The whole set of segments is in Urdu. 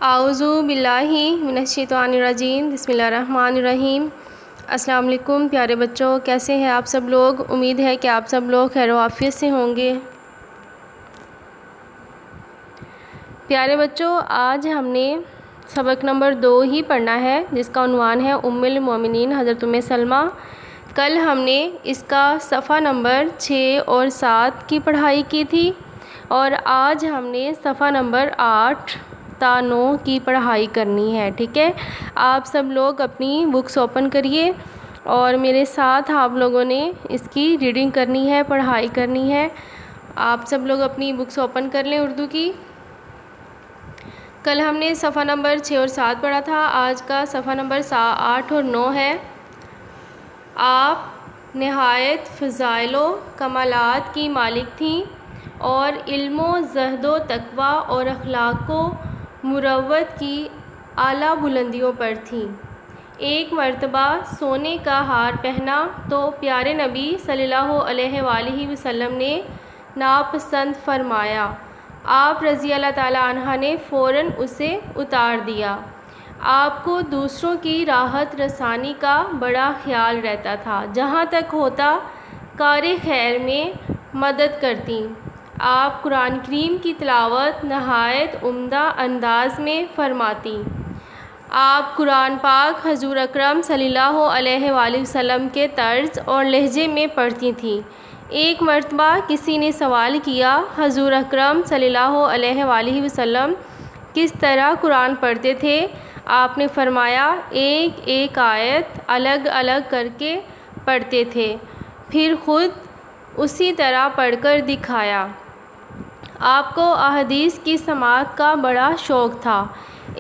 اعوذ باللہ من الشیطان الرجیم، بسم اللہ الرحمن الرحیم۔ السلام علیکم پیارے بچوں، کیسے ہیں آپ سب لوگ؟ امید ہے کہ آپ سب لوگ خیر و عافیت سے ہوں گے۔ پیارے بچوں، آج ہم نے سبق نمبر 2 ہی پڑھنا ہے، جس کا عنوان ہے ام المومنین حضرت ام سلمہ۔ کل ہم نے اس کا صفحہ نمبر 6 اور 7 کی پڑھائی کی تھی، اور آج ہم نے صفحہ نمبر 8 تا 9 کی پڑھائی کرنی ہے، ٹھیک ہے؟ آپ سب لوگ اپنی بکس اوپن کریے اور میرے ساتھ آپ لوگوں نے اس کی ریڈنگ کرنی ہے، پڑھائی کرنی ہے۔ آپ سب لوگ اپنی بکس اوپن کر لیں اردو کی۔ کل ہم نے صفحہ نمبر 6 اور 7 پڑھا تھا، آج کا صفحہ نمبر 8 اور 9 ہے۔ آپ نہایت فضائل و کمالات کی مالک تھیں اور علم و زہد و تقویٰ اور اخلاق و مروت کی اعلیٰ بلندیوں پر تھیں۔ ایک مرتبہ سونے کا ہار پہنا تو پیارے نبی صلی اللہ علیہ وآلہ وسلم نے ناپسند فرمایا۔ آپ رضی اللہ تعالیٰ عنہ نے فوراً اسے اتار دیا۔ آپ کو دوسروں کی راحت رسانی کا بڑا خیال رہتا تھا، جہاں تک ہوتا کار خیر میں مدد کرتیں۔ آپ قرآن کریم کی تلاوت نہایت عمدہ انداز میں فرماتیں۔ آپ قرآن پاک حضور اکرم صلی اللہ علیہ وآلہ وسلم کے طرز اور لہجے میں پڑھتی تھیں۔ ایک مرتبہ کسی نے سوال کیا، حضور اکرم صلی اللہ علیہ وآلہ وسلم کس طرح قرآن پڑھتے تھے؟ آپ نے فرمایا، ایک ایک آیت الگ الگ کر کے پڑھتے تھے، پھر خود اسی طرح پڑھ کر دکھایا۔ آپ کو احادیث کی سماعت کا بڑا شوق تھا۔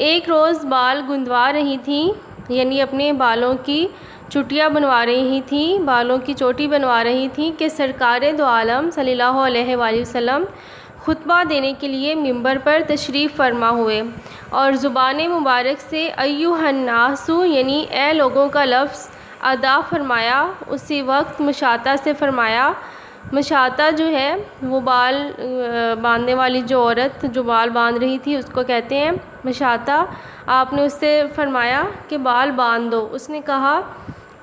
ایک روز بال گندوا رہی تھیں، یعنی اپنے بالوں کی چوٹیاں بنوا رہی تھیں، بالوں کی چوٹی بنوا رہی تھیں کہ سرکار دو عالم صلی اللہ علیہ وآلہ وسلم خطبہ دینے کے لیے ممبر پر تشریف فرما ہوئے، اور زبان مبارک سے ایھا الناس یعنی اے لوگوں کا لفظ ادا فرمایا۔ اسی وقت مشاطہ سے فرمایا۔ مشاطہ جو ہے وہ بال باندھنے والی جو عورت جو بال باندھ رہی تھی اس کو کہتے ہیں مشاطہ۔ آپ نے اس سے فرمایا کہ بال باندھ دو۔ اس نے کہا،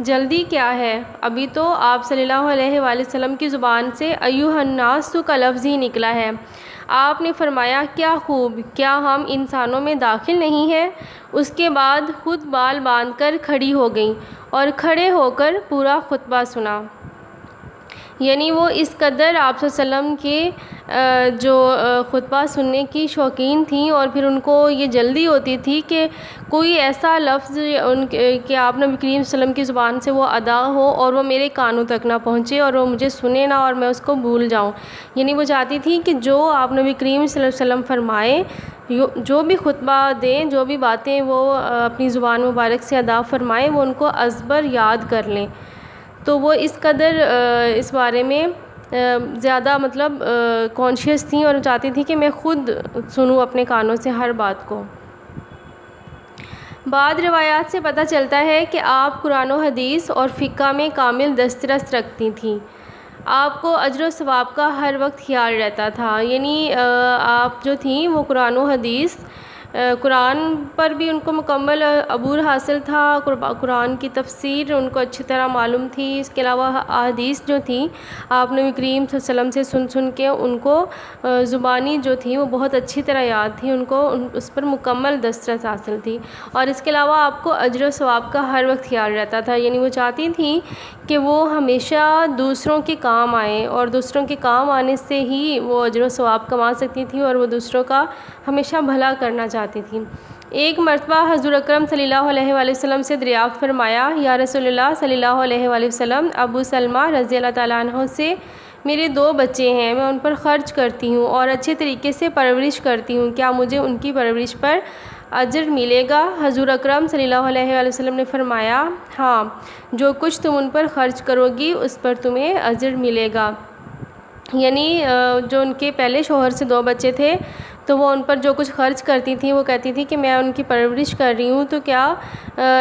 جلدی کیا ہے؟ ابھی تو آپ صلی اللہ علیہ وآلہ وسلم کی زبان سے ایھا الناس کا لفظ ہی نکلا ہے۔ آپ نے فرمایا، کیا خوب، کیا ہم انسانوں میں داخل نہیں ہیں؟ اس کے بعد خود بال باندھ کر کھڑی ہو گئیں اور کھڑے ہو کر پورا خطبہ سنا۔ یعنی وہ اس قدر آپ صلی اللہ علیہ وسلم کے جو خطبہ سننے کی شوقین تھیں، اور پھر ان کو یہ جلدی ہوتی تھی کہ کوئی ایسا لفظ کہ آپ نبی کریم صلی اللہ علیہ وسلم کی زبان سے وہ ادا ہو اور وہ میرے کانوں تک نہ پہنچے اور وہ مجھے سنے نہ اور میں اس کو بھول جاؤں۔ یعنی وہ چاہتی تھی کہ جو آپ نبی کریم صلی اللہ علیہ وسلم فرمائیں، جو بھی خطبہ دیں، جو بھی باتیں وہ اپنی زبان مبارک سے ادا فرمائیں، وہ ان کو ازبر یاد کر لیں۔ تو وہ اس قدر اس بارے میں زیادہ کانشیس تھیں اور چاہتی تھیں کہ میں خود سنوں اپنے کانوں سے ہر بات کو۔ بعض روایات سے پتہ چلتا ہے کہ آپ قرآن و حدیث اور فقہ میں کامل دسترس رکھتی تھیں۔ آپ کو اجر و ثواب کا ہر وقت خیال رہتا تھا، یعنی آپ جو تھیں وہ قرآن و حدیث، قرآن پر بھی ان کو مکمل عبور حاصل تھا، قرآن کی تفسیر ان کو اچھی طرح معلوم تھی۔ اس کے علاوہ احادیث جو تھیں آپ نبی کریم صلی اللہ علیہ وسلم سے سن کے ان کو زبانی جو تھیں وہ بہت اچھی طرح یاد تھیں، ان کو اس پر مکمل دسترس حاصل تھی۔ اور اس کے علاوہ آپ کو اجر و ثواب کا ہر وقت خیال رہتا تھا، یعنی وہ چاہتی تھیں کہ وہ ہمیشہ دوسروں کے کام آئیں، اور دوسروں کے کام آنے سے ہی وہ اجر و ثواب کما سکتی تھیں، اور وہ دوسروں کا ہمیشہ بھلا کرنا چاہتی تھیں۔ ایک مرتبہ حضور اکرم صلی اللہ علیہ وآلہ وسلم سے دریافت فرمایا، یا رسول اللہ صلی اللہ علیہ وآلہ وسلم، ابو سلمہ رضی اللہ تعالیٰ عنہ سے میرے 2 بچے ہیں، میں ان پر خرچ کرتی ہوں اور اچھے طریقے سے پرورش کرتی ہوں، کیا مجھے ان کی پرورش پر اجر ملے گا؟ حضور اکرم صلی اللہ علیہ وآلہ وسلم نے فرمایا، ہاں، جو کچھ تم ان پر خرچ کرو گی اس پر تمہیں اجر ملے گا۔ یعنی جو ان کے پہلے شوہر سے 2 بچے تھے تو وہ ان پر جو کچھ خرچ کرتی تھیں وہ کہتی تھی کہ میں ان کی پرورش کر رہی ہوں، تو کیا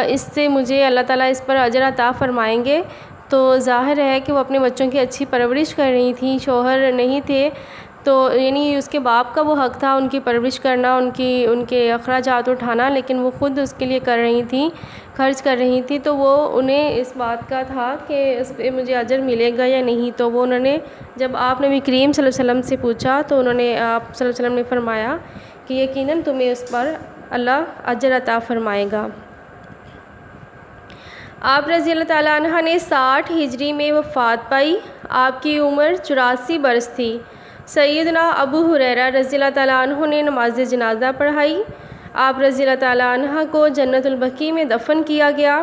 اس سے مجھے اللہ تعالیٰ اس پر اجر عطا فرمائیں گے؟ تو ظاہر ہے کہ وہ اپنے بچوں کی اچھی پرورش کر رہی تھیں، شوہر نہیں تھے تو یعنی اس کے باپ کا وہ حق تھا ان کی پرورش کرنا، ان کے اخراجات اٹھانا، لیکن وہ خود اس کے لیے کر رہی تھیں، خرچ کر رہی تھیں، تو وہ انہیں اس بات کا تھا کہ اس پہ مجھے اجر ملے گا یا نہیں۔ تو وہ انہوں نے جب آپ نبی کریم صلی اللہ علیہ وسلم سے پوچھا تو انہوں نے آپ صلی اللہ علیہ وسلم نے فرمایا کہ یقیناً تمہیں اس پر اللہ اجر عطا فرمائے گا۔ آپ رضی اللہ تعالیٰ عنہ نے 60 ہجری میں وفات پائی، آپ کی عمر 84 برس تھی۔ سیدنا ابو ہریرہ رضی اللہ تعالیٰ عنہ نے نماز جنازہ پڑھائی، آپ رضی اللہ تعالیٰ عنہ کو جنت البقیع میں دفن کیا گیا۔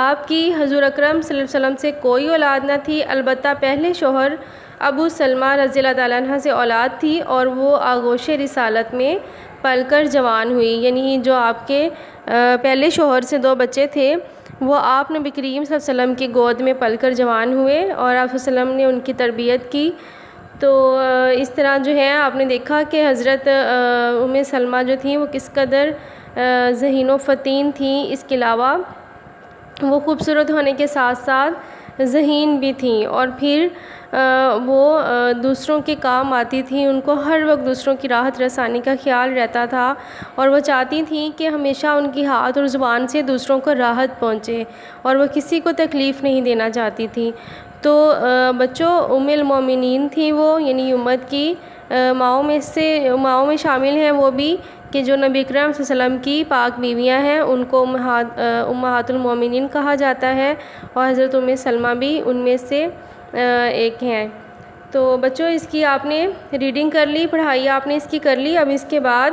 آپ کی حضور اکرم صلی اللہ علیہ وسلم سے کوئی اولاد نہ تھی، البتہ پہلے شوہر ابو سلمہ رضی اللہ تعالیٰ عنہ سے اولاد تھی، اور وہ آغوش رسالت میں پل کر جوان ہوئی، یعنی جو آپ کے پہلے شوہر سے 2 بچے تھے وہ آپ نبی کریم صلی اللہ علیہ وسلم کی گود میں پل کر جوان ہوئے، اور آپ صلی اللہ علیہ وسلم نے ان کی تربیت کی۔ تو اس طرح جو ہے آپ نے دیکھا کہ حضرت ام سلمہ جو تھیں وہ کس قدر ذہین و فطین تھیں، اس کے علاوہ وہ خوبصورت ہونے کے ساتھ ساتھ ذہین بھی تھیں، اور پھر وہ دوسروں کے کام آتی تھیں، ان کو ہر وقت دوسروں کی راحت رسانی کا خیال رہتا تھا، اور وہ چاہتی تھیں کہ ہمیشہ ان کی ہاتھ اور زبان سے دوسروں کو راحت پہنچے، اور وہ کسی کو تکلیف نہیں دینا چاہتی تھیں۔ تو بچوں، ام المومنین تھیں وہ، یعنی امت کی ماؤں میں شامل ہیں وہ بھی، کہ جو نبی اکرم صلی اللہ علیہ وسلم کی پاک بیویاں ہیں ان کو امہات المومنین کہا جاتا ہے، اور حضرت ام سلمہ بھی ان میں سے ایک ہیں۔ تو بچوں، اس کی آپ نے ریڈنگ کر لی، پڑھائی آپ نے اس کی کر لی۔ اب اس کے بعد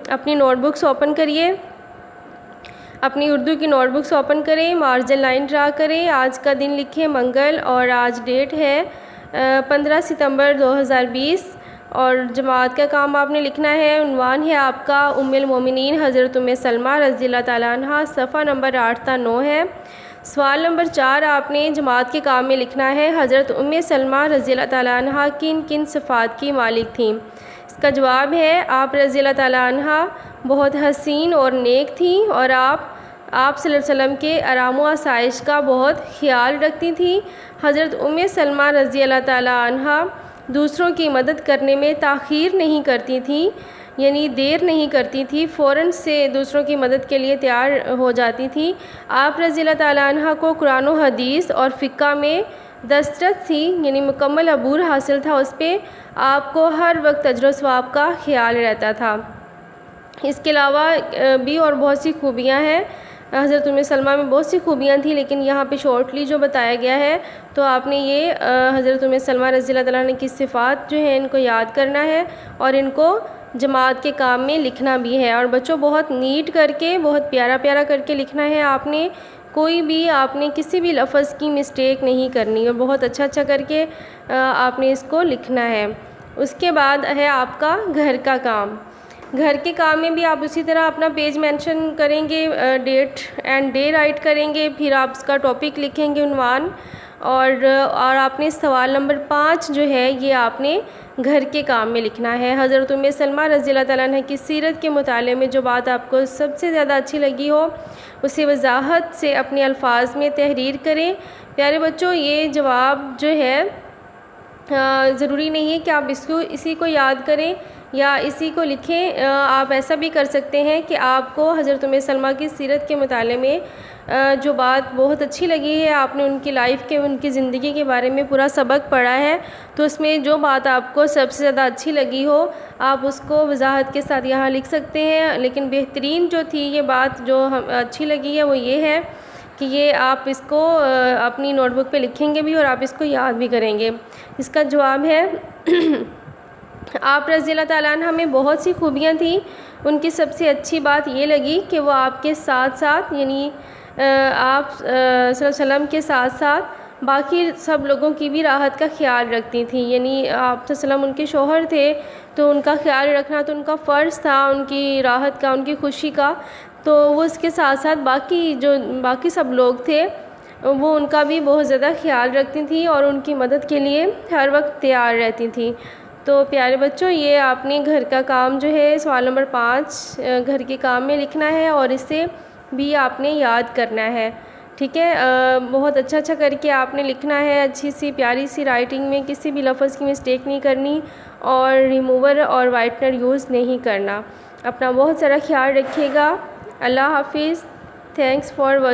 اپنی نوٹ بکس اوپن کریے، اپنی اردو کی نوٹ بکس اوپن کریں، مارجن لائن ڈرا کریں، آج کا دن لکھیں منگل، اور آج ڈیٹ ہے 15 ستمبر 2020، اور جماعت کا کام آپ نے لکھنا ہے۔ عنوان ہے آپ کا ام المومنین حضرت ام سلمہ رضی اللہ تعالیٰ عنہ، صفحہ نمبر 8 تا 9 ہے۔ سوال نمبر 4 آپ نے جماعت کے کام میں لکھنا ہے، حضرت ام سلمہ رضی اللہ تعالیٰ عنہ کن کن صفات کی مالک تھیں؟ اس کا جواب ہے آپ رضی اللہ تعالیٰ عنہ بہت حسین اور نیک تھیں، اور آپ صلی اللہ علیہ وسلم کے آرام و آسائش کا بہت خیال رکھتی تھیں۔ حضرت ام سلمہ رضی اللہ تعالیٰ عنہ دوسروں کی مدد کرنے میں تاخیر نہیں کرتی تھیں، یعنی دیر نہیں کرتی تھی، فوراً سے دوسروں کی مدد کے لیے تیار ہو جاتی تھی۔ آپ رضی اللہ تعالیٰ عنہ کو قرآن و حدیث اور فقہ میں دسترس تھی، یعنی مکمل عبور حاصل تھا اس پہ، آپ کو ہر وقت اجر و ثواب کا خیال رہتا تھا۔ اس کے علاوہ بھی اور بہت سی خوبیاں ہیں، حضرت ام سلمہ میں بہت سی خوبیاں تھیں، لیکن یہاں پہ شارٹلی جو بتایا گیا ہے، تو آپ نے یہ حضرت ام سلمہ رضی اللہ تعالیٰ عنہ کی صفات جو ہیں ان کو یاد کرنا ہے، اور ان کو جماعت کے کام میں لکھنا بھی ہے۔ اور بچوں، بہت نیٹ کر کے، بہت پیارا پیارا کر کے لکھنا ہے آپ نے، کوئی بھی آپ نے کسی بھی لفظ کی مسٹیک نہیں کرنی، اور بہت اچھا کر کے آپ نے اس کو لکھنا ہے۔ اس کے بعد ہے آپ کا گھر کا کام۔ گھر کے کام میں بھی آپ اسی طرح اپنا پیج مینشن کریں گے، ڈیٹ اینڈ ڈے رائٹ کریں گے، پھر آپ اس کا ٹاپک لکھیں گے، عنوان، اور آپ نے سوال نمبر 5 جو ہے یہ آپ نے گھر کے کام میں لکھنا ہے۔ حضرت ام سلمہ رضی اللہ تعالیٰ عنہ کی سیرت کے مطالعے میں جو بات آپ کو سب سے زیادہ اچھی لگی ہو اسے وضاحت سے اپنے الفاظ میں تحریر کریں۔ پیارے بچوں، یہ جواب جو ہے ضروری نہیں ہے کہ آپ اسی کو یاد کریں یا اسی کو لکھیں، آپ ایسا بھی کر سکتے ہیں کہ آپ کو حضرت ام سلمہ کی سیرت کے مطالعے میں جو بات بہت اچھی لگی ہے، آپ نے ان کی لائف کے، ان کی زندگی کے بارے میں پورا سبق پڑھا ہے، تو اس میں جو بات آپ کو سب سے زیادہ اچھی لگی ہو آپ اس کو وضاحت کے ساتھ یہاں لکھ سکتے ہیں۔ لیکن بہترین جو تھی یہ بات جو اچھی لگی ہے وہ یہ ہے کہ یہ آپ اس کو اپنی نوٹ بک پہ لکھیں گے بھی اور آپ اس کو یاد بھی کریں گے۔ اس کا جواب ہے آپ رضی اللہ تعالیٰ عنہ میں بہت سی خوبیاں تھیں، ان کی سب سے اچھی بات یہ لگی کہ وہ آپ کے ساتھ ساتھ، یعنی آپ صلی اللہ علیہ وسلم کے ساتھ ساتھ باقی سب لوگوں کی بھی راحت کا خیال رکھتی تھیں، یعنی آپ صلی اللہ علیہ وسلم ان کے شوہر تھے تو ان کا خیال رکھنا تو ان کا فرض تھا، ان کی راحت کا، ان کی خوشی کا، تو وہ اس کے ساتھ ساتھ باقی سب لوگ تھے وہ ان کا بھی بہت زیادہ خیال رکھتی تھیں اور ان کی مدد کے لیے ہر وقت تیار رہتی تھیں۔ تو پیارے بچوں، یہ آپ نے گھر کا کام جو ہے سوال نمبر 5 گھر کے کام میں لکھنا ہے اور اسے بھی آپ نے یاد کرنا ہے، ٹھیک ہے؟ بہت اچھا کر کے آپ نے لکھنا ہے، اچھی سی پیاری سی رائٹنگ میں، کسی بھی لفظ کی مسٹیک نہیں کرنی، اور ریموور اور وائٹنر یوز نہیں کرنا۔ اپنا بہت سارا خیال رکھیے گا۔ اللہ حافظ۔ Thanks for watching.